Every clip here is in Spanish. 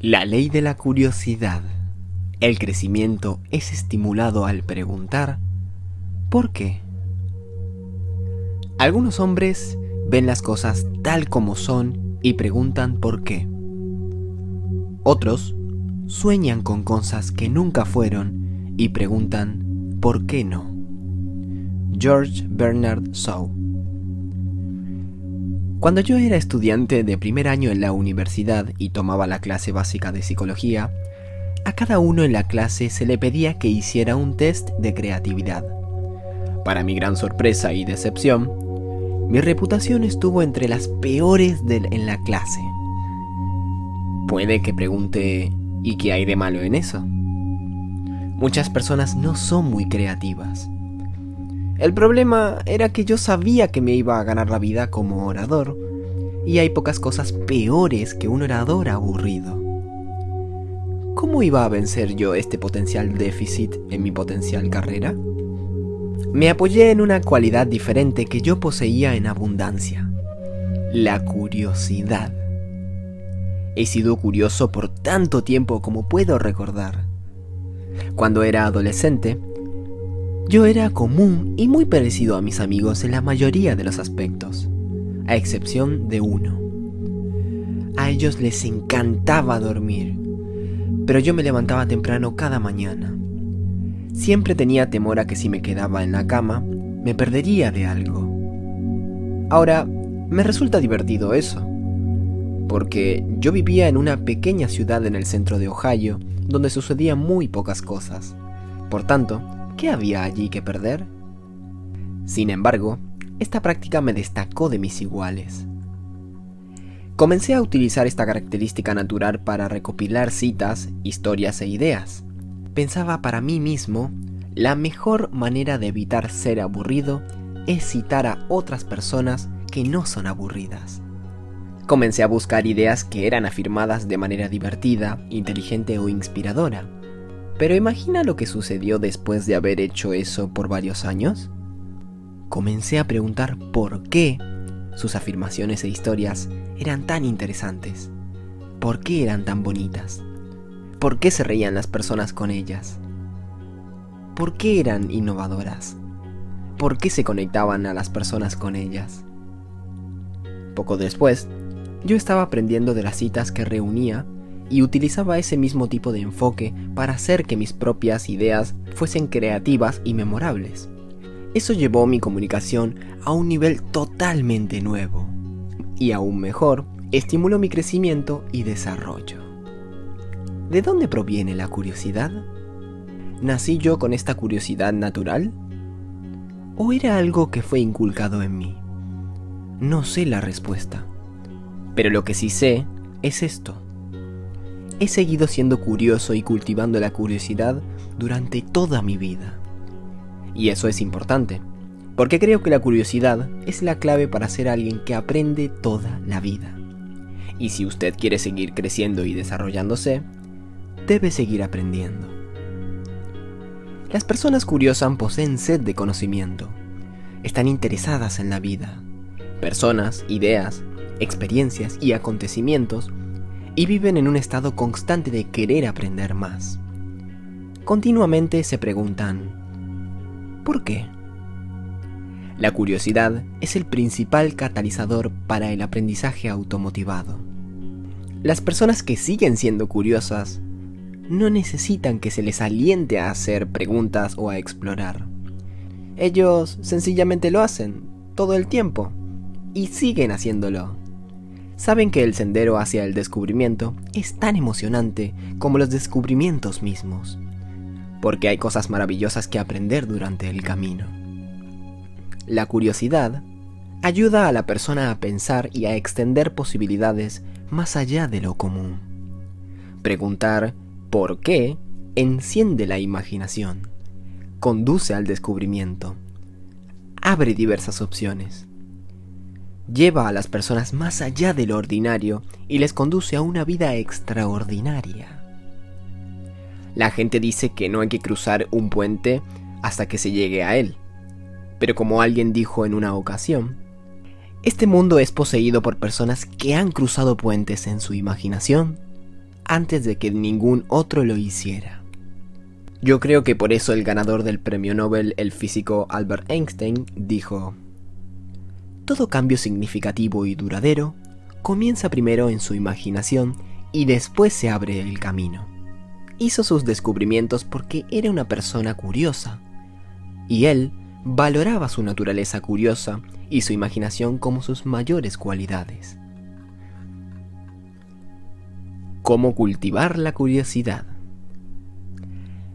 La ley de la curiosidad. El crecimiento es estimulado al preguntar ¿por qué? Algunos hombres ven las cosas tal como son y preguntan por qué. Otros sueñan con cosas que nunca fueron y preguntan ¿por qué no? George Bernard Shaw. Cuando yo era estudiante de primer año en la universidad y tomaba la clase básica de psicología, a cada uno en la clase se le pedía que hiciera un test de creatividad. Para mi gran sorpresa y decepción, mi reputación estuvo entre las peores en la clase. Puede que pregunte, ¿y qué hay de malo en eso? Muchas personas no son muy creativas. El problema era que yo sabía que me iba a ganar la vida como orador, y hay pocas cosas peores que un orador aburrido. ¿Cómo iba a vencer yo este potencial déficit en mi potencial carrera? Me apoyé en una cualidad diferente que yo poseía en abundancia: la curiosidad. He sido curioso por tanto tiempo como puedo recordar. Cuando era adolescente, yo era común y muy parecido a mis amigos en la mayoría de los aspectos, a excepción de uno. A ellos les encantaba dormir, pero yo me levantaba temprano cada mañana. Siempre tenía temor a que si me quedaba en la cama, me perdería de algo. Ahora, me resulta divertido eso, porque yo vivía en una pequeña ciudad en el centro de Ohio, donde sucedían muy pocas cosas. Por tanto, ¿qué había allí que perder? Sin embargo, esta práctica me destacó de mis iguales. Comencé a utilizar esta característica natural para recopilar citas, historias e ideas. Pensaba para mí mismo, la mejor manera de evitar ser aburrido es citar a otras personas que no son aburridas. Comencé a buscar ideas que eran afirmadas de manera divertida, inteligente o inspiradora. Pero imagina lo que sucedió después de haber hecho eso por varios años. Comencé a preguntar por qué sus afirmaciones e historias eran tan interesantes. ¿Por qué eran tan bonitas? ¿Por qué se reían las personas con ellas? ¿Por qué eran innovadoras? ¿Por qué se conectaban a las personas con ellas? Poco después, yo estaba aprendiendo de las citas que reunía y utilizaba ese mismo tipo de enfoque para hacer que mis propias ideas fuesen creativas y memorables. Eso llevó mi comunicación a un nivel totalmente nuevo. Y aún mejor, estimuló mi crecimiento y desarrollo. ¿De dónde proviene la curiosidad? ¿Nací yo con esta curiosidad natural? ¿O era algo que fue inculcado en mí? No sé la respuesta. Pero lo que sí sé es esto: he seguido siendo curioso y cultivando la curiosidad durante toda mi vida. Y eso es importante, porque creo que la curiosidad es la clave para ser alguien que aprende toda la vida. Y si usted quiere seguir creciendo y desarrollándose, debe seguir aprendiendo. Las personas curiosas poseen sed de conocimiento. Están interesadas en la vida, personas, ideas, experiencias y acontecimientos, y viven en un estado constante de querer aprender más. Continuamente se preguntan, ¿por qué? La curiosidad es el principal catalizador para el aprendizaje automotivado. Las personas que siguen siendo curiosas no necesitan que se les aliente a hacer preguntas o a explorar. Ellos sencillamente lo hacen todo el tiempo y siguen haciéndolo. Saben que el sendero hacia el descubrimiento es tan emocionante como los descubrimientos mismos, porque hay cosas maravillosas que aprender durante el camino. La curiosidad ayuda a la persona a pensar y a extender posibilidades más allá de lo común. Preguntar ¿por qué? Enciende la imaginación, conduce al descubrimiento, abre diversas opciones. Lleva a las personas más allá de lo ordinario y les conduce a una vida extraordinaria. La gente dice que no hay que cruzar un puente hasta que se llegue a él. Pero como alguien dijo en una ocasión, este mundo es poseído por personas que han cruzado puentes en su imaginación antes de que ningún otro lo hiciera. Yo creo que por eso el ganador del premio Nobel, el físico Albert Einstein, dijo: todo cambio significativo y duradero comienza primero en su imaginación y después se abre el camino. Hizo sus descubrimientos porque era una persona curiosa, y él valoraba su naturaleza curiosa y su imaginación como sus mayores cualidades. ¿Cómo cultivar la curiosidad?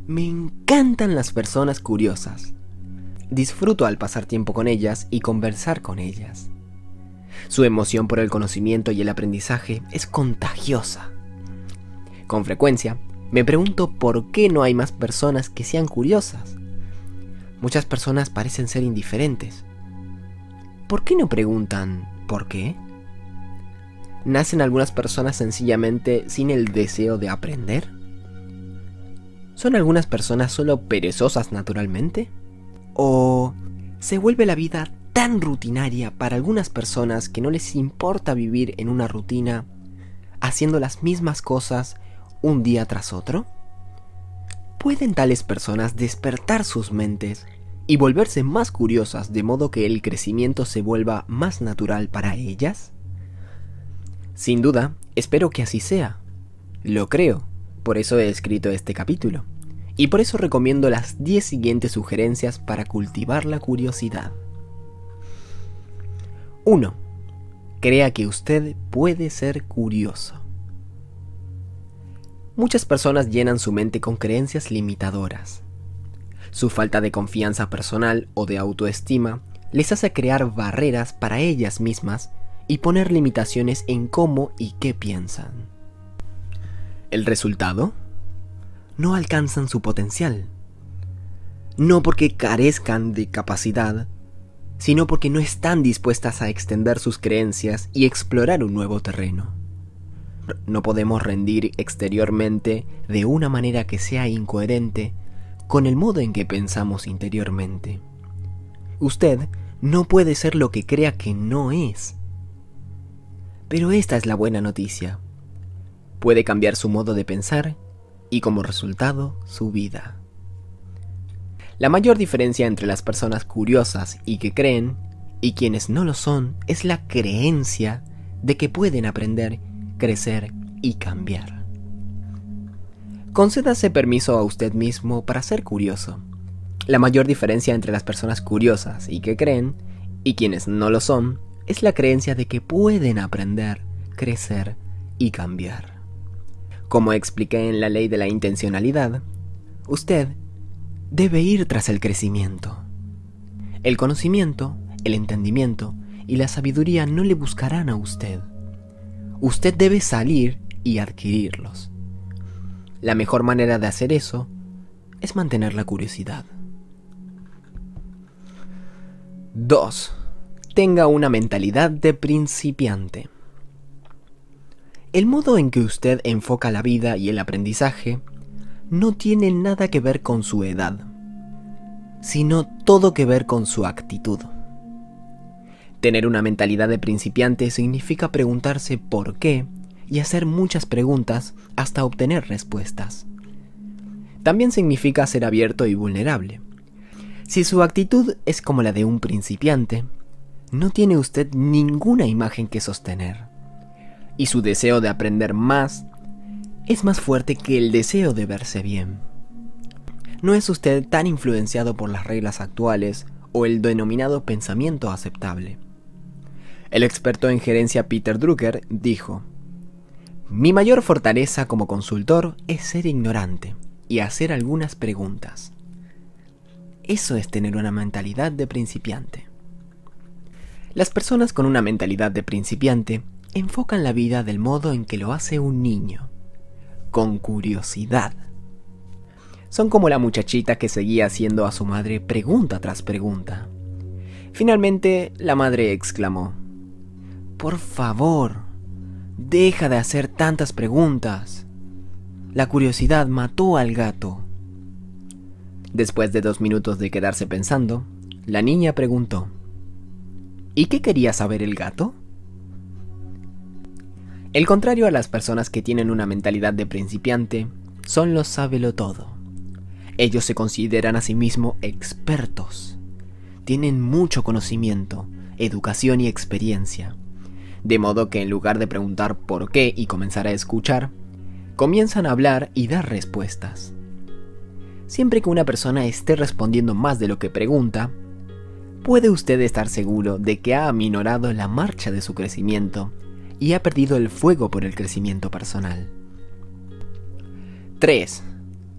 Me encantan las personas curiosas. Disfruto al pasar tiempo con ellas y conversar con ellas. Su emoción por el conocimiento y el aprendizaje es contagiosa. Con frecuencia, me pregunto por qué no hay más personas que sean curiosas. Muchas personas parecen ser indiferentes. ¿Por qué no preguntan por qué? ¿Nacen algunas personas sencillamente sin el deseo de aprender? ¿Son algunas personas solo perezosas naturalmente? ¿O se vuelve la vida tan rutinaria para algunas personas que no les importa vivir en una rutina, haciendo las mismas cosas un día tras otro? ¿Pueden tales personas despertar sus mentes y volverse más curiosas de modo que el crecimiento se vuelva más natural para ellas? Sin duda, espero que así sea. Lo creo, por eso he escrito este capítulo. Y por eso recomiendo las 10 siguientes sugerencias para cultivar la curiosidad. 1. Crea que usted puede ser curioso. Muchas personas llenan su mente con creencias limitadoras. Su falta de confianza personal o de autoestima les hace crear barreras para ellas mismas y poner limitaciones en cómo y qué piensan. ¿El resultado? No alcanzan su potencial. No porque carezcan de capacidad, sino porque no están dispuestas a extender sus creencias y explorar un nuevo terreno. No podemos rendir exteriormente de una manera que sea incoherente con el modo en que pensamos interiormente. Usted no puede ser lo que crea que no es. Pero esta es la buena noticia. Puede cambiar su modo de pensar y como resultado su vida. La mayor diferencia entre las personas curiosas y que creen y quienes no lo son es la creencia de que pueden aprender, crecer y cambiar. Concédase permiso a usted mismo para ser curioso. La mayor diferencia entre las personas curiosas y que creen y quienes no lo son es la creencia de que pueden aprender, crecer y cambiar. Como expliqué en la ley de la intencionalidad, usted debe ir tras el crecimiento. El conocimiento, el entendimiento y la sabiduría no le buscarán a usted. Usted debe salir y adquirirlos. La mejor manera de hacer eso es mantener la curiosidad. 2. Tenga una mentalidad de principiante. El modo en que usted enfoca la vida y el aprendizaje no tiene nada que ver con su edad, sino todo que ver con su actitud. Tener una mentalidad de principiante significa preguntarse por qué y hacer muchas preguntas hasta obtener respuestas. También significa ser abierto y vulnerable. Si su actitud es como la de un principiante, no tiene usted ninguna imagen que sostener. Y su deseo de aprender más es más fuerte que el deseo de verse bien. No es usted tan influenciado por las reglas actuales o el denominado pensamiento aceptable. El experto en gerencia Peter Drucker dijo: mi mayor fortaleza como consultor es ser ignorante y hacer algunas preguntas. Eso es tener una mentalidad de principiante. Las personas con una mentalidad de principiante enfocan la vida del modo en que lo hace un niño, con curiosidad. Son como la muchachita que seguía haciendo a su madre pregunta tras pregunta. Finalmente, la madre exclamó: por favor, deja de hacer tantas preguntas. La curiosidad mató al gato. Después de 2 minutos de quedarse pensando, la niña preguntó: ¿y qué quería saber el gato? El contrario a las personas que tienen una mentalidad de principiante son los sábelotodo. Ellos se consideran a sí mismos expertos. Tienen mucho conocimiento, educación y experiencia. De modo que en lugar de preguntar por qué y comenzar a escuchar, comienzan a hablar y dar respuestas. Siempre que una persona esté respondiendo más de lo que pregunta, puede usted estar seguro de que ha aminorado la marcha de su crecimiento y ha perdido el fuego por el crecimiento personal. 3.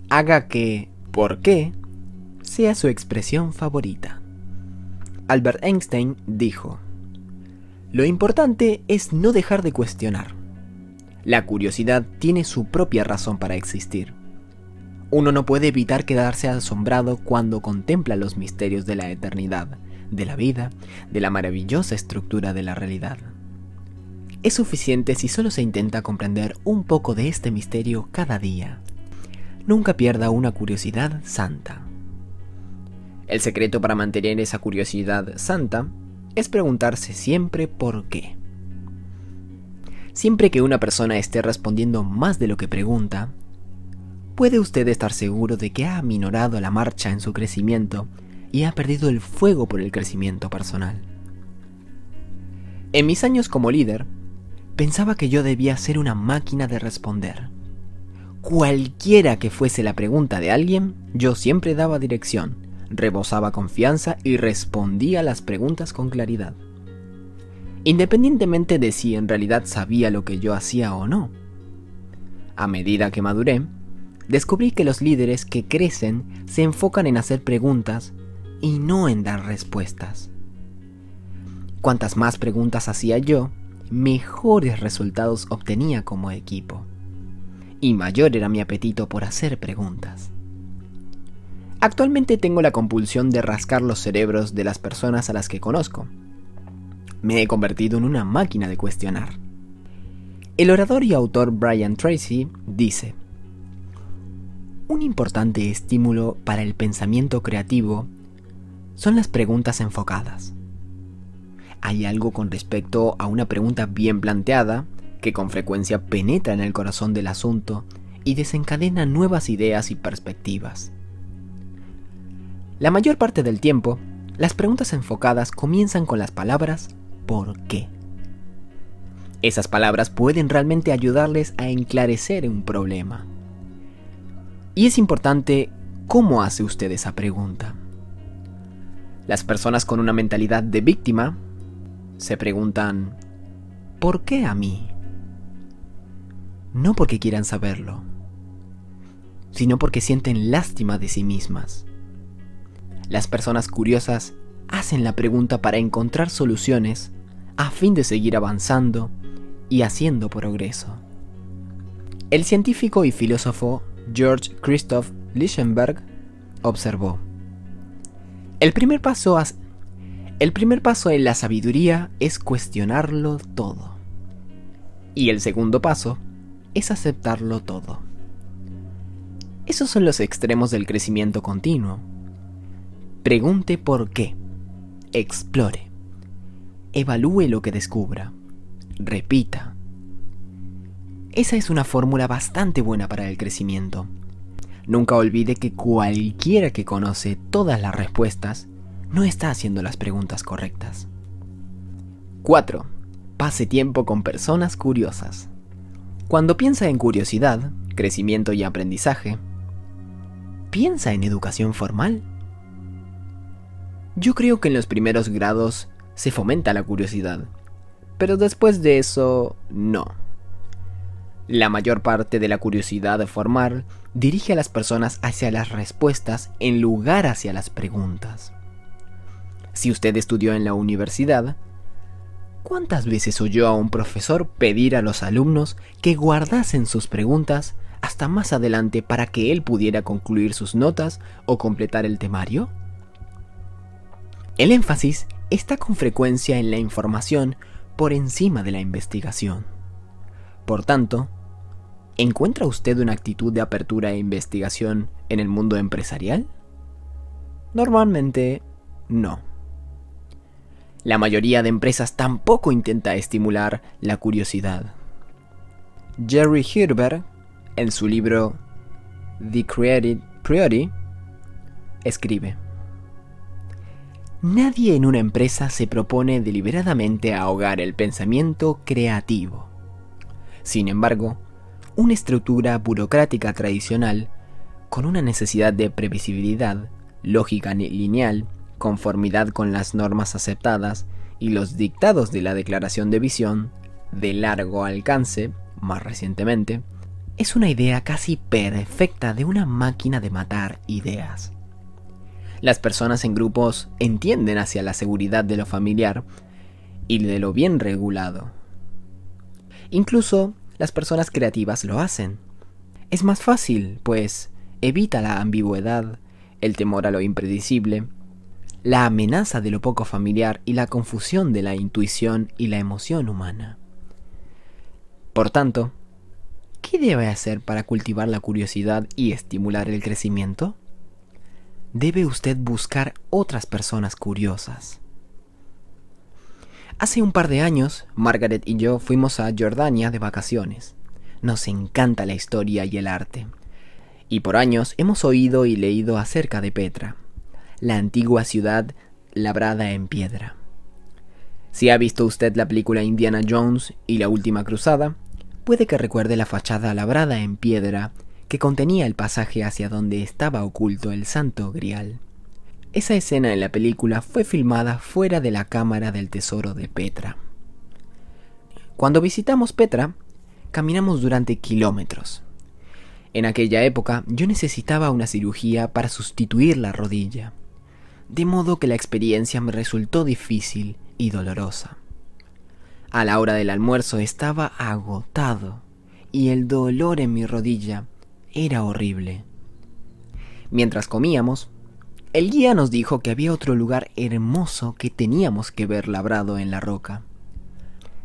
Haga que ¿por qué? Sea su expresión favorita. Albert Einstein dijo: lo importante es no dejar de cuestionar. La curiosidad tiene su propia razón para existir. Uno no puede evitar quedarse asombrado cuando contempla los misterios de la eternidad, de la vida, de la maravillosa estructura de la realidad. Es suficiente si solo se intenta comprender un poco de este misterio cada día. Nunca pierda una curiosidad santa. El secreto para mantener esa curiosidad santa es preguntarse siempre por qué. Siempre que una persona esté respondiendo más de lo que pregunta, puede usted estar seguro de que ha aminorado la marcha en su crecimiento y ha perdido el fuego por el crecimiento personal. En mis años como líder, pensaba que yo debía ser una máquina de responder. Cualquiera que fuese la pregunta de alguien, yo siempre daba dirección, rebosaba confianza y respondía las preguntas con claridad, independientemente de si en realidad sabía lo que yo hacía o no. A medida que maduré, descubrí que los líderes que crecen se enfocan en hacer preguntas y no en dar respuestas. Cuantas más preguntas hacía yo, mejores resultados obtenía como equipo, y mayor era mi apetito por hacer preguntas. Actualmente tengo la compulsión de rascar los cerebros de las personas a las que conozco. Me he convertido en una máquina de cuestionar. El orador y autor Brian Tracy dice: un importante estímulo para el pensamiento creativo son las preguntas enfocadas. Hay algo con respecto a una pregunta bien planteada que con frecuencia penetra en el corazón del asunto y desencadena nuevas ideas y perspectivas. La mayor parte del tiempo, las preguntas enfocadas comienzan con las palabras ¿por qué? Esas palabras pueden realmente ayudarles a enclarecer un problema. Y es importante cómo hace usted esa pregunta. Las personas con una mentalidad de víctima se preguntan ¿por qué a mí? No porque quieran saberlo, sino porque sienten lástima de sí mismas. Las personas curiosas hacen la pregunta para encontrar soluciones a fin de seguir avanzando y haciendo progreso. El científico y filósofo George Christoph Lichtenberg observó: el primer paso en la sabiduría es cuestionarlo todo. Y el segundo paso es aceptarlo todo. Esos son los extremos del crecimiento continuo. Pregunte por qué. Explore. Evalúe lo que descubra. Repita. Esa es una fórmula bastante buena para el crecimiento. Nunca olvide que cualquiera que conoce todas las respuestas no está haciendo las preguntas correctas. 4. Pase tiempo con personas curiosas. Cuando piensa en curiosidad, crecimiento y aprendizaje, ¿piensa en educación formal? Yo creo que en los primeros grados se fomenta la curiosidad, pero después de eso, no. La mayor parte de la curiosidad formal dirige a las personas hacia las respuestas en lugar hacia las preguntas. Si usted estudió en la universidad, ¿cuántas veces oyó a un profesor pedir a los alumnos que guardasen sus preguntas hasta más adelante para que él pudiera concluir sus notas o completar el temario? El énfasis está con frecuencia en la información por encima de la investigación. Por tanto, ¿encuentra usted una actitud de apertura e investigación en el mundo empresarial? Normalmente, no. La mayoría de empresas tampoco intenta estimular la curiosidad. Jerry Herber, en su libro The Creative Priority, escribe: nadie en una empresa se propone deliberadamente ahogar el pensamiento creativo. Sin embargo, una estructura burocrática tradicional, con una necesidad de previsibilidad, lógica lineal, conformidad con las normas aceptadas y los dictados de la declaración de visión, de largo alcance, más recientemente, es una idea casi perfecta de una máquina de matar ideas. Las personas en grupos entienden hacia la seguridad de lo familiar y de lo bien regulado. Incluso las personas creativas lo hacen. Es más fácil, pues evita la ambigüedad, el temor a lo impredecible, la amenaza de lo poco familiar y la confusión de la intuición y la emoción humana. Por tanto, ¿qué debe hacer para cultivar la curiosidad y estimular el crecimiento? Debe usted buscar otras personas curiosas. Hace un par de años, Margaret y yo fuimos a Jordania de vacaciones. Nos encanta la historia y el arte. Y por años hemos oído y leído acerca de Petra, la antigua ciudad labrada en piedra. Si ha visto usted la película Indiana Jones y la Última Cruzada, puede que recuerde la fachada labrada en piedra que contenía el pasaje hacia donde estaba oculto el Santo Grial. Esa escena en la película fue filmada fuera de la cámara del tesoro de Petra. Cuando visitamos Petra, caminamos durante kilómetros. En aquella época yo necesitaba una cirugía para sustituir la rodilla, de modo que la experiencia me resultó difícil y dolorosa. A la hora del almuerzo estaba agotado y el dolor en mi rodilla era horrible. Mientras comíamos, el guía nos dijo que había otro lugar hermoso que teníamos que ver labrado en la roca.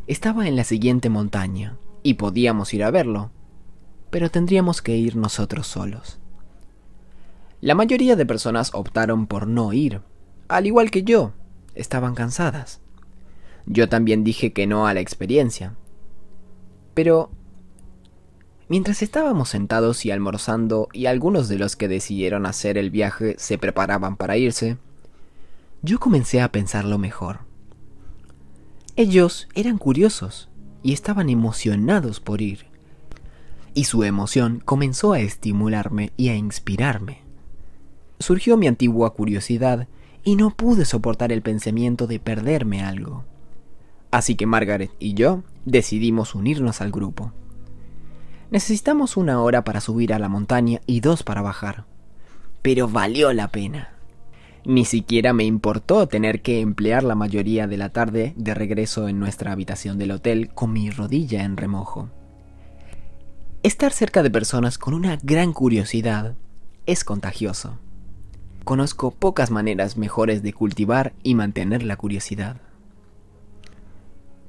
Estaba en la siguiente montaña y podíamos ir a verlo, pero tendríamos que ir nosotros solos. La mayoría de personas optaron por no ir, al igual que yo, estaban cansadas. Yo también dije que no a la experiencia. Pero mientras estábamos sentados y almorzando y algunos de los que decidieron hacer el viaje se preparaban para irse, yo comencé a pensarlo mejor. Ellos eran curiosos y estaban emocionados por ir, y su emoción comenzó a estimularme y a inspirarme. Surgió mi antigua curiosidad y no pude soportar el pensamiento de perderme algo. Así que Margaret y yo decidimos unirnos al grupo. Necesitamos 1 hora para subir a la montaña y 2 para bajar. Pero valió la pena. Ni siquiera me importó tener que emplear la mayoría de la tarde de regreso en nuestra habitación del hotel con mi rodilla en remojo. Estar cerca de personas con una gran curiosidad es contagioso. Conozco pocas maneras mejores de cultivar y mantener la curiosidad.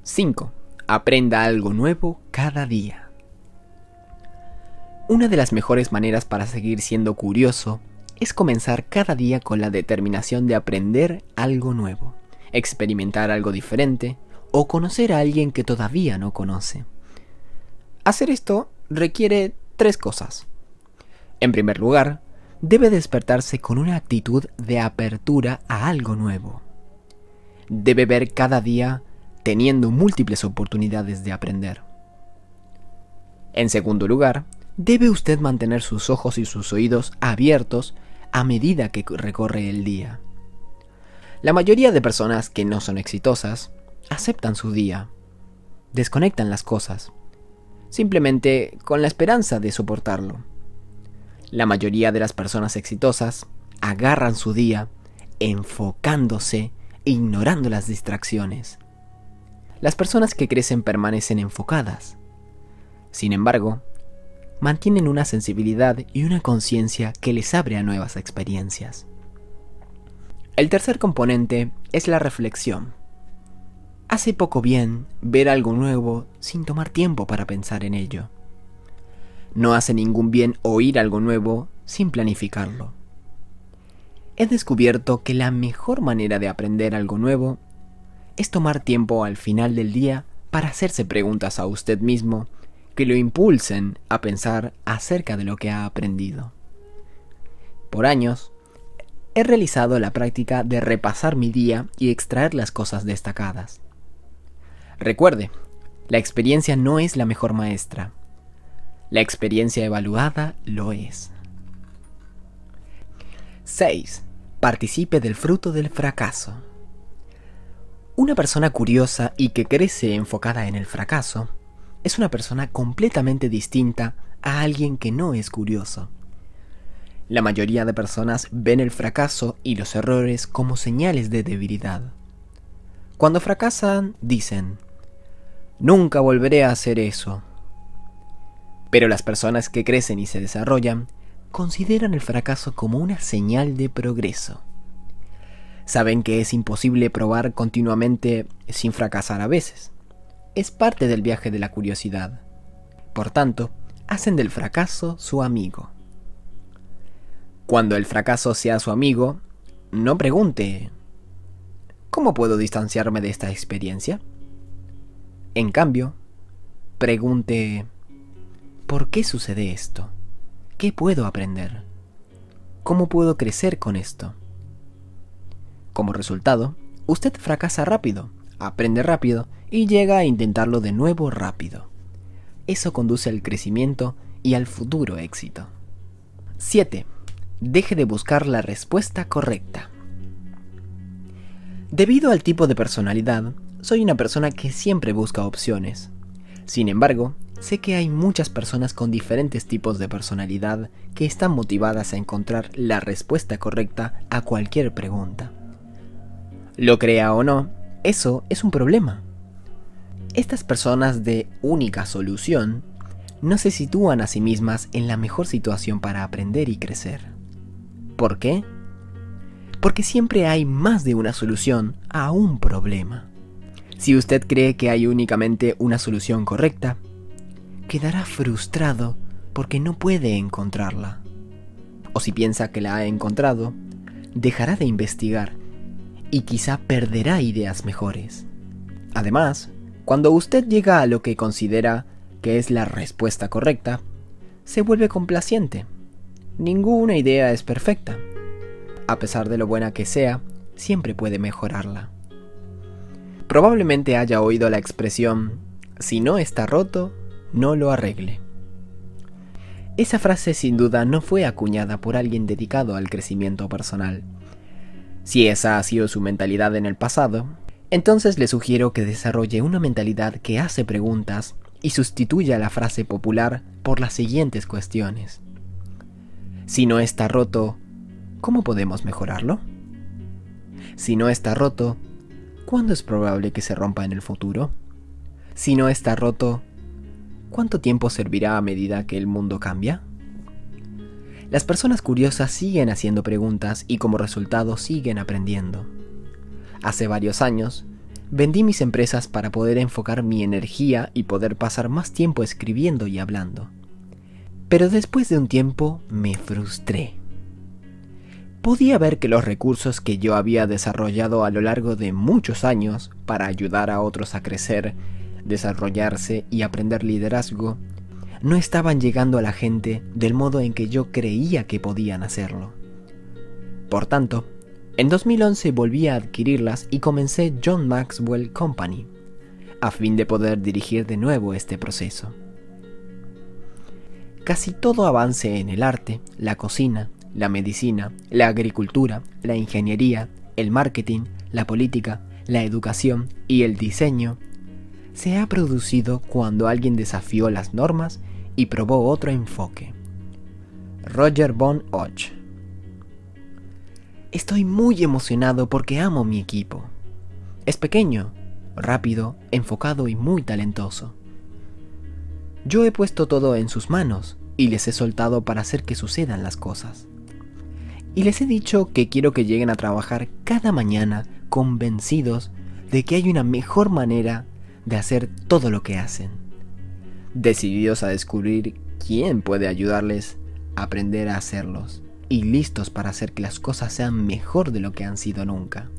5. Aprenda algo nuevo cada día. Una de las mejores maneras para seguir siendo curioso es comenzar cada día con la determinación de aprender algo nuevo, experimentar algo diferente o conocer a alguien que todavía no conoce. Hacer esto requiere 3 cosas. En primer lugar, debe despertarse con una actitud de apertura a algo nuevo. Debe ver cada día teniendo múltiples oportunidades de aprender. En segundo lugar, debe usted mantener sus ojos y sus oídos abiertos a medida que recorre el día. La mayoría de personas que no son exitosas aceptan su día, desconectan las cosas, simplemente con la esperanza de soportarlo. La mayoría de las personas exitosas agarran su día enfocándose e ignorando las distracciones. Las personas que crecen permanecen enfocadas. Sin embargo, mantienen una sensibilidad y una conciencia que les abre a nuevas experiencias. El tercer componente es la reflexión. Hace poco bien ver algo nuevo sin tomar tiempo para pensar en ello. No hace ningún bien oír algo nuevo sin planificarlo. He descubierto que la mejor manera de aprender algo nuevo es tomar tiempo al final del día para hacerse preguntas a usted mismo que lo impulsen a pensar acerca de lo que ha aprendido. Por años, he realizado la práctica de repasar mi día y extraer las cosas destacadas. Recuerde, la experiencia no es la mejor maestra. La experiencia evaluada lo es. 6. Participe del fruto del fracaso. Una persona curiosa y que crece enfocada en el fracaso es una persona completamente distinta a alguien que no es curioso. La mayoría de personas ven el fracaso y los errores como señales de debilidad. Cuando fracasan, dicen: "Nunca volveré a hacer eso". Pero las personas que crecen y se desarrollan consideran el fracaso como una señal de progreso. Saben que es imposible probar continuamente sin fracasar a veces. Es parte del viaje de la curiosidad. Por tanto, hacen del fracaso su amigo. Cuando el fracaso sea su amigo, no pregunte: ¿cómo puedo distanciarme de esta experiencia? En cambio, pregunte: ¿por qué sucede esto? ¿Qué puedo aprender? ¿Cómo puedo crecer con esto? Como resultado, usted fracasa rápido, aprende rápido y llega a intentarlo de nuevo rápido. Eso conduce al crecimiento y al futuro éxito. 7. Deje de buscar la respuesta correcta. Debido al tipo de personalidad, soy una persona que siempre busca opciones. Sin embargo, sé que hay muchas personas con diferentes tipos de personalidad que están motivadas a encontrar la respuesta correcta a cualquier pregunta. Lo crea o no, eso es un problema. Estas personas de única solución no se sitúan a sí mismas en la mejor situación para aprender y crecer. ¿Por qué? Porque siempre hay más de una solución a un problema. Si usted cree que hay únicamente una solución correcta, quedará frustrado porque no puede encontrarla. O si piensa que la ha encontrado, dejará de investigar y quizá perderá ideas mejores. Además, cuando usted llega a lo que considera que es la respuesta correcta, se vuelve complaciente. Ninguna idea es perfecta. A pesar de lo buena que sea, siempre puede mejorarla. Probablemente haya oído la expresión: si no está roto, no lo arregle. Esa frase sin duda no fue acuñada por alguien dedicado al crecimiento personal. Si esa ha sido su mentalidad en el pasado, entonces le sugiero que desarrolle una mentalidad que hace preguntas y sustituya la frase popular por las siguientes cuestiones. Si no está roto, ¿cómo podemos mejorarlo? Si no está roto, ¿cuándo es probable que se rompa en el futuro? Si no está roto, ¿cuánto tiempo servirá a medida que el mundo cambia? Las personas curiosas siguen haciendo preguntas y como resultado siguen aprendiendo. Hace varios años, vendí mis empresas para poder enfocar mi energía y poder pasar más tiempo escribiendo y hablando. Pero después de un tiempo me frustré. Podía ver que los recursos que yo había desarrollado a lo largo de muchos años para ayudar a otros a crecer, desarrollarse y aprender liderazgo, no estaban llegando a la gente del modo en que yo creía que podían hacerlo. Por tanto, en 2011 volví a adquirirlas y comencé John Maxwell Company, a fin de poder dirigir de nuevo este proceso. Casi todo avance en el arte, la cocina, la medicina, la agricultura, la ingeniería, el marketing, la política, la educación y el diseño se ha producido cuando alguien desafió las normas y probó otro enfoque. Roger von Och. Estoy muy emocionado porque amo mi equipo. Es pequeño, rápido, enfocado y muy talentoso. Yo he puesto todo en sus manos y les he soltado para hacer que sucedan las cosas. Y les he dicho que quiero que lleguen a trabajar cada mañana convencidos de que hay una mejor manera de hacer todo lo que hacen. Decididos a descubrir quién puede ayudarles a aprender a hacerlos y listos para hacer que las cosas sean mejor de lo que han sido nunca.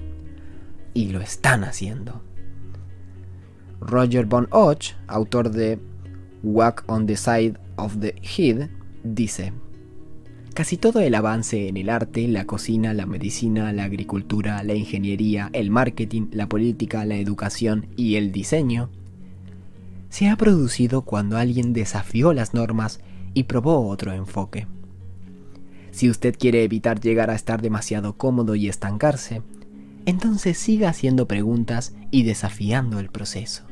Y lo están haciendo. Roger von Och, autor de Walk on the Side of the Head, dice: casi todo el avance en el arte, la cocina, la medicina, la agricultura, la ingeniería, el marketing, la política, la educación y el diseño se ha producido cuando alguien desafió las normas y probó otro enfoque. Si usted quiere evitar llegar a estar demasiado cómodo y estancarse, entonces siga haciendo preguntas y desafiando el proceso.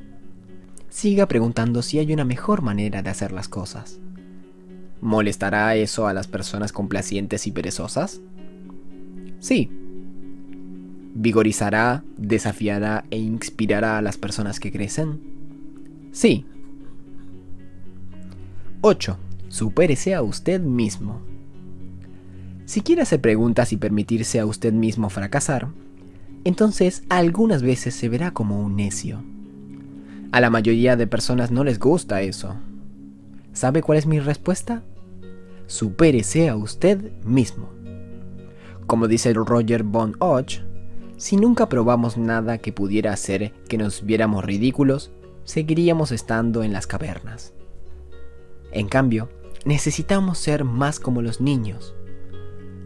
Siga preguntando si hay una mejor manera de hacer las cosas. ¿Molestará eso a las personas complacientes y perezosas? Sí. ¿Vigorizará, desafiará e inspirará a las personas que crecen? Sí. 8. Supérese a usted mismo. Si quiere hacer preguntas y permitirse a usted mismo fracasar, entonces algunas veces se verá como un necio. A la mayoría de personas no les gusta eso. ¿Sabe cuál es mi respuesta? Supérese a usted mismo. Como dice Roger von Och, si nunca probamos nada que pudiera hacer que nos viéramos ridículos, seguiríamos estando en las cavernas. En cambio, necesitamos ser más como los niños.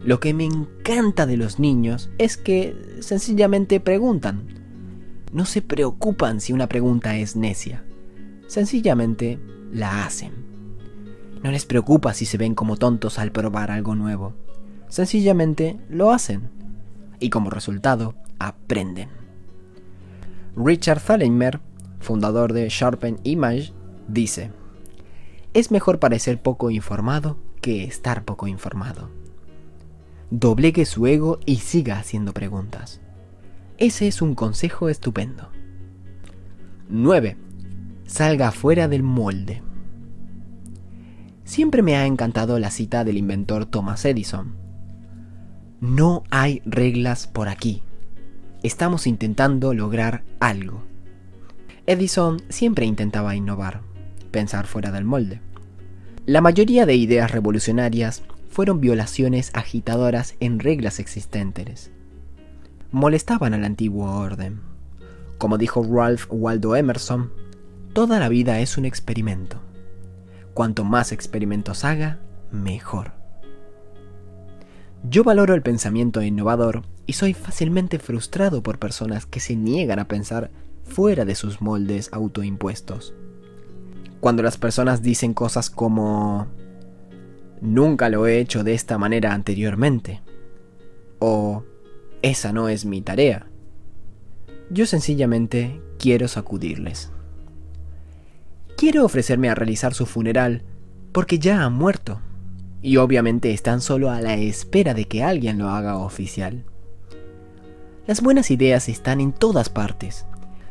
Lo que me encanta de los niños es que sencillamente preguntan. No se preocupan si una pregunta es necia. Sencillamente la hacen. No les preocupa si se ven como tontos al probar algo nuevo. Sencillamente lo hacen. Y como resultado, aprenden. Richard Thalheimer, fundador de Sharpen Image, dice: es mejor parecer poco informado que estar poco informado. Doblegue su ego y siga haciendo preguntas. Ese es un consejo estupendo. 9. Salga fuera del molde. Siempre me ha encantado la cita del inventor Thomas Edison. No hay reglas por aquí. Estamos intentando lograr algo. Edison siempre intentaba innovar, pensar fuera del molde. La mayoría de ideas revolucionarias fueron violaciones agitadoras en reglas existentes. Molestaban al antiguo orden. Como dijo Ralph Waldo Emerson, toda la vida es un experimento. Cuanto más experimentos haga, mejor. Yo valoro el pensamiento innovador y soy fácilmente frustrado por personas que se niegan a pensar fuera de sus moldes autoimpuestos. Cuando las personas dicen cosas como "nunca lo he hecho de esta manera anteriormente" o "esa no es mi tarea", yo sencillamente quiero sacudirles. Quiero ofrecerme a realizar su funeral porque ya ha muerto y obviamente están solo a la espera de que alguien lo haga oficial. Las buenas ideas están en todas partes,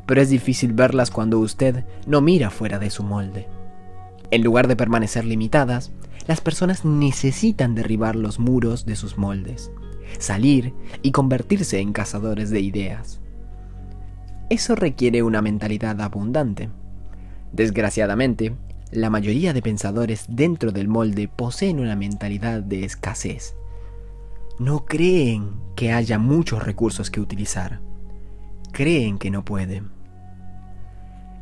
pero es difícil verlas cuando usted no mira fuera de su molde. En lugar de permanecer limitadas, las personas necesitan derribar los muros de sus moldes, salir y convertirse en cazadores de ideas. Eso requiere una mentalidad abundante. Desgraciadamente, la mayoría de pensadores dentro del molde poseen una mentalidad de escasez. No creen que haya muchos recursos que utilizar. Creen que no pueden.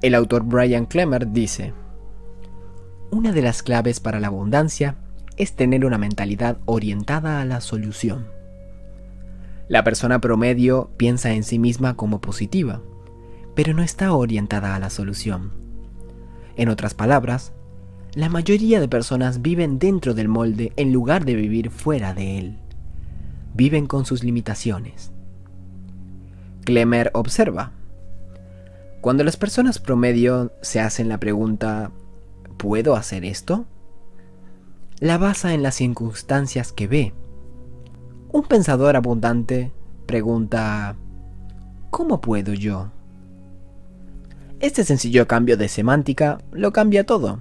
El autor Brian Clemmer dice: una de las claves para la abundancia es tener una mentalidad orientada a la solución. La persona promedio piensa en sí misma como positiva, pero no está orientada a la solución. En otras palabras, la mayoría de personas viven dentro del molde en lugar de vivir fuera de él. Viven con sus limitaciones. Clemmer observa: cuando las personas promedio se hacen la pregunta ¿puedo hacer esto?, la basa en las circunstancias que ve. Un pensador abundante pregunta ¿cómo puedo yo? Este sencillo cambio de semántica lo cambia todo.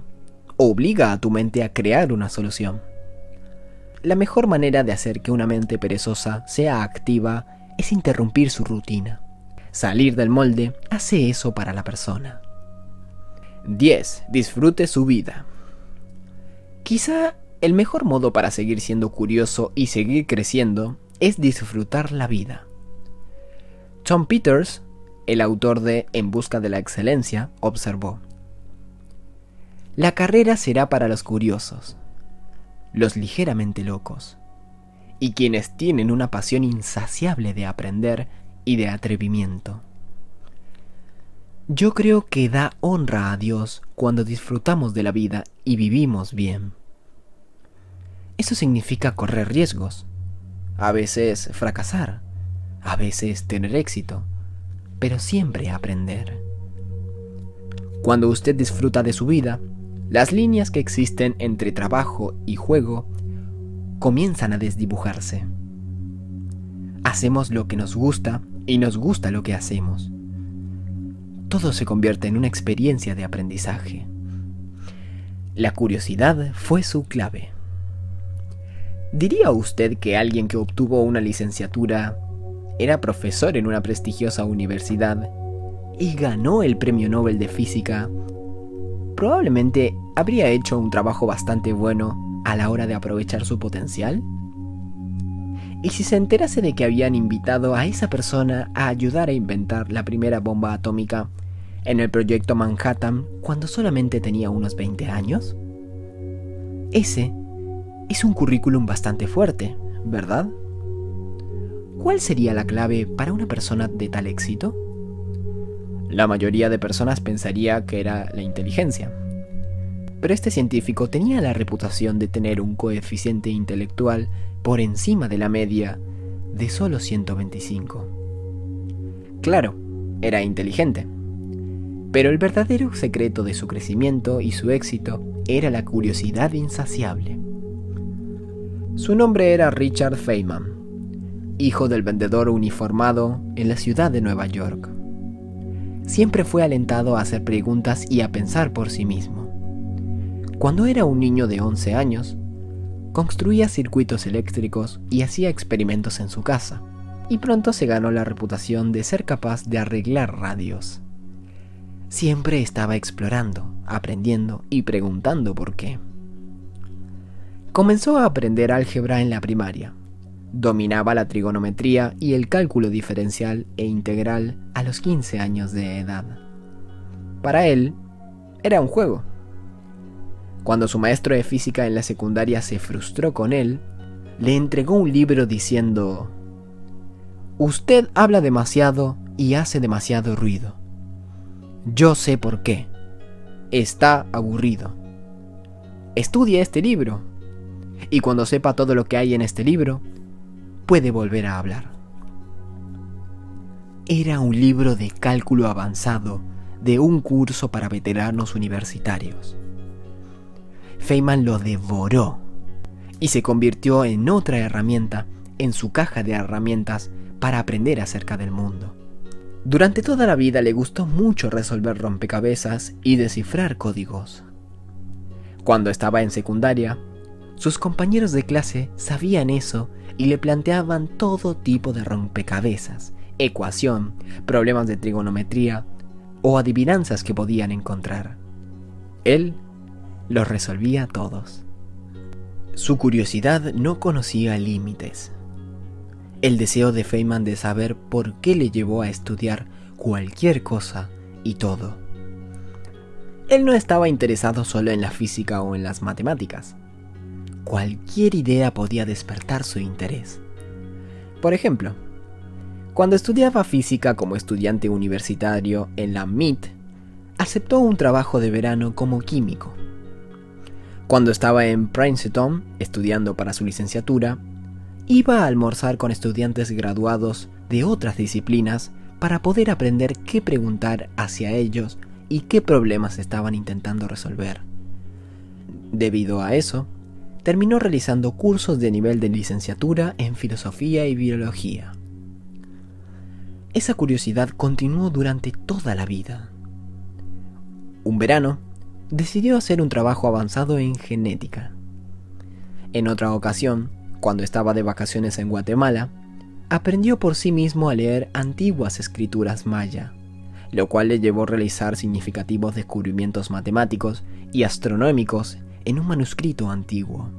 Obliga a tu mente a crear una solución. La mejor manera de hacer que una mente perezosa sea activa es interrumpir su rutina. Salir del molde hace eso para la persona. 10. Disfrute su vida. Quizá el mejor modo para seguir siendo curioso y seguir creciendo es disfrutar la vida. Tom Peters, el autor de En busca de la excelencia, observó: La carrera será para los curiosos, los ligeramente locos, y quienes tienen una pasión insaciable de aprender y de atrevimiento. Yo creo que da honra a Dios cuando disfrutamos de la vida y vivimos bien. Eso significa correr riesgos, a veces fracasar, a veces tener éxito, pero siempre aprender. Cuando usted disfruta de su vida, las líneas que existen entre trabajo y juego comienzan a desdibujarse. Hacemos lo que nos gusta y nos gusta lo que hacemos. Todo se convierte en una experiencia de aprendizaje. La curiosidad fue su clave. ¿Diría usted que alguien que obtuvo una licenciatura, era profesor en una prestigiosa universidad y ganó el Premio Nobel de Física, probablemente habría hecho un trabajo bastante bueno a la hora de aprovechar su potencial? ¿Y si se enterase de que habían invitado a esa persona a ayudar a inventar la primera bomba atómica en el proyecto Manhattan cuando solamente tenía unos 20 años? Ese es un currículum bastante fuerte, ¿verdad? ¿Cuál sería la clave para una persona de tal éxito? La mayoría de personas pensaría que era la inteligencia. Pero este científico tenía la reputación de tener un coeficiente intelectual por encima de la media de solo 125. Claro, era inteligente. Pero el verdadero secreto de su crecimiento y su éxito era la curiosidad insaciable. Su nombre era Richard Feynman, hijo del vendedor uniformado en la ciudad de Nueva York. Siempre fue alentado a hacer preguntas y a pensar por sí mismo. Cuando era un niño de 11 años, construía circuitos eléctricos y hacía experimentos en su casa, y pronto se ganó la reputación de ser capaz de arreglar radios. Siempre estaba explorando, aprendiendo y preguntando por qué. Comenzó a aprender álgebra en la primaria. Dominaba la trigonometría y el cálculo diferencial e integral a los 15 años de edad. Para él, era un juego. Cuando su maestro de física en la secundaria se frustró con él, le entregó un libro diciendo: «Usted habla demasiado y hace demasiado ruido. Yo sé por qué. Está aburrido. Estudie este libro, y cuando sepa todo lo que hay en este libro, puede volver a hablar». Era un libro de cálculo avanzado de un curso para veteranos universitarios. Feynman lo devoró y se convirtió en otra herramienta en su caja de herramientas para aprender acerca del mundo. Durante toda la vida le gustó mucho resolver rompecabezas y descifrar códigos. Cuando estaba en secundaria, sus compañeros de clase sabían eso y le planteaban todo tipo de rompecabezas, ecuación, problemas de trigonometría o adivinanzas que podían encontrar. Él los resolvía todos. Su curiosidad no conocía límites. El deseo de Feynman de saber por qué le llevó a estudiar cualquier cosa y todo. Él no estaba interesado solo en la física o en las matemáticas. Cualquier idea podía despertar su interés. Por ejemplo, cuando estudiaba física como estudiante universitario en la MIT, aceptó un trabajo de verano como químico. Cuando estaba en Princeton estudiando para su licenciatura, iba a almorzar con estudiantes graduados de otras disciplinas para poder aprender qué preguntar hacia ellos y qué problemas estaban intentando resolver. Debido a eso, terminó realizando cursos de nivel de licenciatura en filosofía y biología. Esa curiosidad continuó durante toda la vida. Un verano, decidió hacer un trabajo avanzado en genética. En otra ocasión, cuando estaba de vacaciones en Guatemala, aprendió por sí mismo a leer antiguas escrituras maya, lo cual le llevó a realizar significativos descubrimientos matemáticos y astronómicos en un manuscrito antiguo.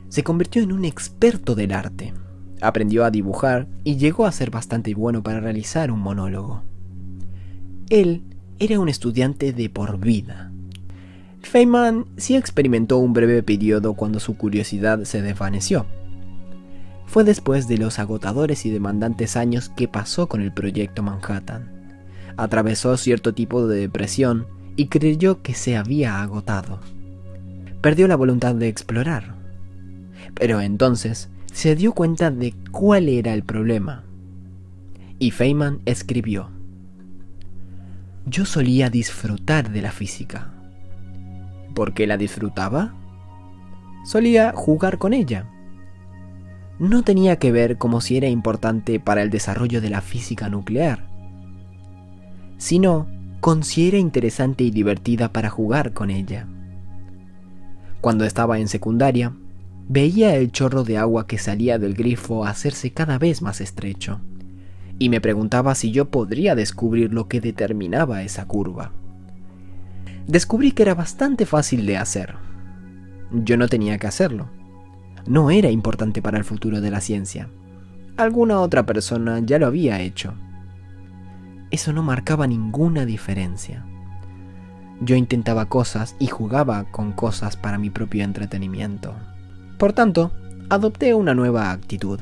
Se convirtió en un experto del arte, aprendió a dibujar y llegó a ser bastante bueno para realizar un monólogo. Él era un estudiante de por vida. Feynman sí experimentó un breve periodo cuando su curiosidad se desvaneció. Fue después de los agotadores y demandantes años que pasó con el proyecto Manhattan. Atravesó cierto tipo de depresión y creyó que se había agotado. Perdió la voluntad de explorar. Pero entonces se dio cuenta de cuál era el problema. Y Feynman escribió: yo solía disfrutar de la física. ¿Por qué la disfrutaba? Solía jugar con ella. No tenía que ver como si era importante para el desarrollo de la física nuclear, sino con si era interesante y divertida para jugar con ella. Cuando estaba en secundaria, veía el chorro de agua que salía del grifo hacerse cada vez más estrecho, y me preguntaba si yo podría descubrir lo que determinaba esa curva. Descubrí que era bastante fácil de hacer. Yo no tenía que hacerlo. No era importante para el futuro de la ciencia. Alguna otra persona ya lo había hecho. Eso no marcaba ninguna diferencia. Yo intentaba cosas y jugaba con cosas para mi propio entretenimiento. Por tanto, adopté una nueva actitud.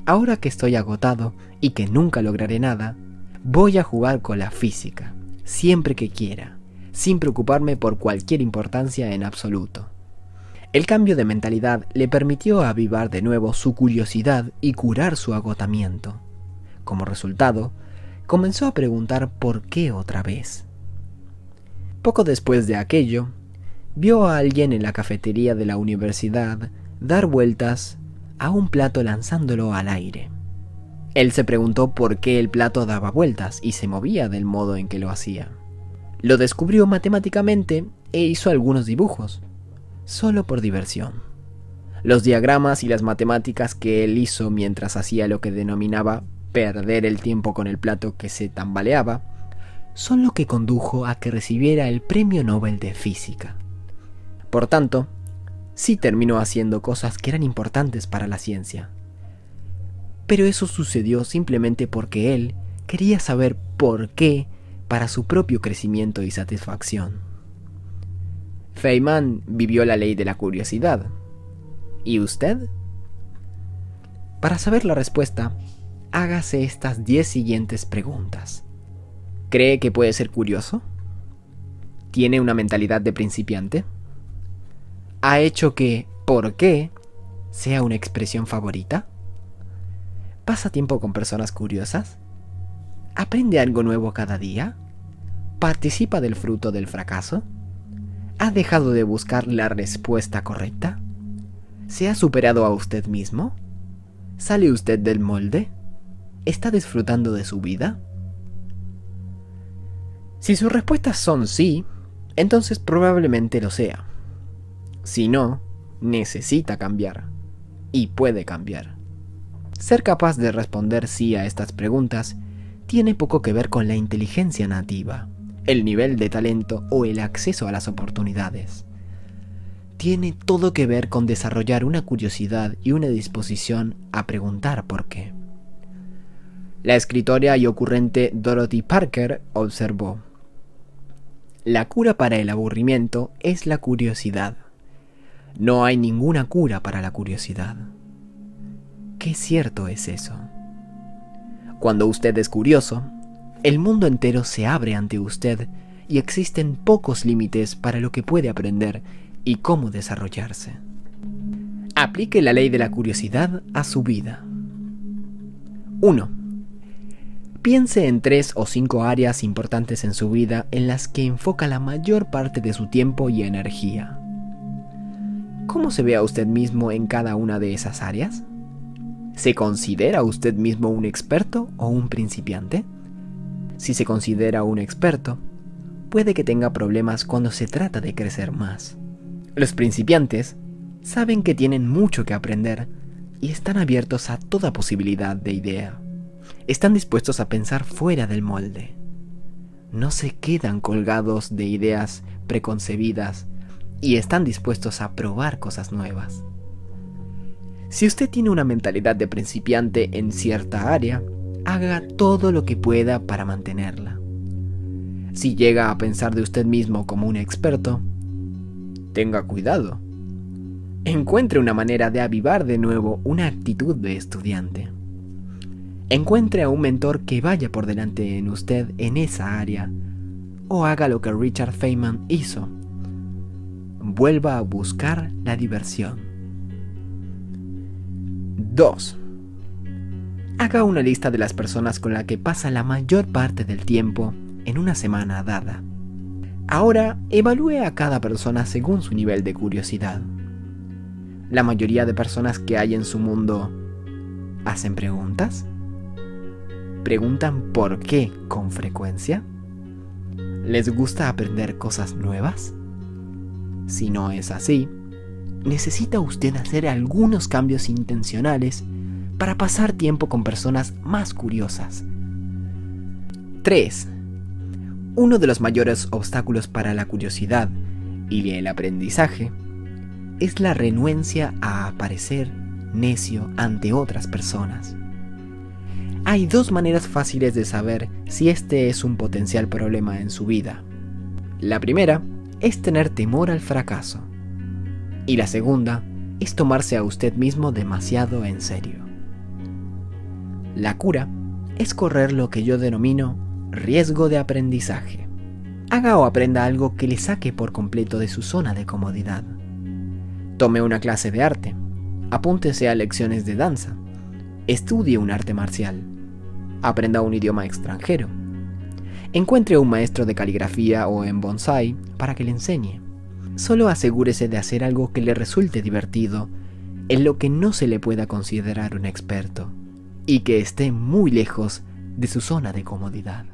Ahora que estoy agotado y que nunca lograré nada, voy a jugar con la física, siempre que quiera, sin preocuparme por cualquier importancia en absoluto. El cambio de mentalidad le permitió avivar de nuevo su curiosidad y curar su agotamiento. Como resultado, comenzó a preguntar por qué otra vez. Poco después de aquello, vio a alguien en la cafetería de la universidad dar vueltas a un plato lanzándolo al aire. Él se preguntó por qué el plato daba vueltas y se movía del modo en que lo hacía. Lo descubrió matemáticamente e hizo algunos dibujos, solo por diversión. Los diagramas y las matemáticas que él hizo mientras hacía lo que denominaba perder el tiempo con el plato que se tambaleaba, son lo que condujo a que recibiera el Premio Nobel de Física. Por tanto, sí terminó haciendo cosas que eran importantes para la ciencia. Pero eso sucedió simplemente porque él quería saber por qué para su propio crecimiento y satisfacción. Feynman vivió la ley de la curiosidad. ¿Y usted? Para saber la respuesta, hágase estas 10 siguientes preguntas. ¿Cree que puede ser curioso? ¿Tiene una mentalidad de principiante? ¿Ha hecho que ¿por qué? Sea una expresión favorita? ¿Pasa tiempo con personas curiosas? ¿Aprende algo nuevo cada día? ¿Participa del fruto del fracaso? ¿Ha dejado de buscar la respuesta correcta? ¿Se ha superado a usted mismo? ¿Sale usted del molde? ¿Está disfrutando de su vida? Si sus respuestas son sí, entonces probablemente lo sea. Si no, necesita cambiar. Y puede cambiar. Ser capaz de responder sí a estas preguntas tiene poco que ver con la inteligencia nativa, el nivel de talento o el acceso a las oportunidades. Tiene todo que ver con desarrollar una curiosidad y una disposición a preguntar por qué. La escritora y ocurrente Dorothy Parker observó: la cura para el aburrimiento es la curiosidad. No hay ninguna cura para la curiosidad. Qué cierto es eso. Cuando usted es curioso, el mundo entero se abre ante usted y existen pocos límites para lo que puede aprender y cómo desarrollarse. Aplique la ley de la curiosidad a su vida. 1. Piense en 3 o 5 áreas importantes en su vida en las que enfoca la mayor parte de su tiempo y energía. ¿Cómo se ve a usted mismo en cada una de esas áreas? ¿Se considera usted mismo un experto o un principiante? Si se considera un experto, puede que tenga problemas cuando se trata de crecer más. Los principiantes saben que tienen mucho que aprender y están abiertos a toda posibilidad de idea. Están dispuestos a pensar fuera del molde. No se quedan colgados de ideas preconcebidas y están dispuestos a probar cosas nuevas. Si usted tiene una mentalidad de principiante en cierta área, haga todo lo que pueda para mantenerla. Si llega a pensar de usted mismo como un experto, tenga cuidado. Encuentre una manera de avivar de nuevo una actitud de estudiante. Encuentre a un mentor que vaya por delante en usted en esa área, o haga lo que Richard Feynman hizo. Vuelva a buscar la diversión. 2. Haga una lista de las personas con las que pasa la mayor parte del tiempo en una semana dada. Ahora, evalúe a cada persona según su nivel de curiosidad. La mayoría de personas que hay en su mundo hacen preguntas. ¿Preguntan por qué con frecuencia? ¿Les gusta aprender cosas nuevas? Si no es así, necesita usted hacer algunos cambios intencionales para pasar tiempo con personas más curiosas. 3. Uno de los mayores obstáculos para la curiosidad y el aprendizaje es la renuencia a parecer necio ante otras personas. Hay dos maneras fáciles de saber si este es un potencial problema en su vida. La primera es tener temor al fracaso. Y la segunda es tomarse a usted mismo demasiado en serio. La cura es correr lo que yo denomino riesgo de aprendizaje. Haga o aprenda algo que le saque por completo de su zona de comodidad. Tome una clase de arte, apúntese a lecciones de danza, estudie un arte marcial, aprenda un idioma extranjero, encuentre un maestro de caligrafía o en bonsái para que le enseñe. Solo asegúrese de hacer algo que le resulte divertido, en lo que no se le pueda considerar un experto, y que esté muy lejos de su zona de comodidad.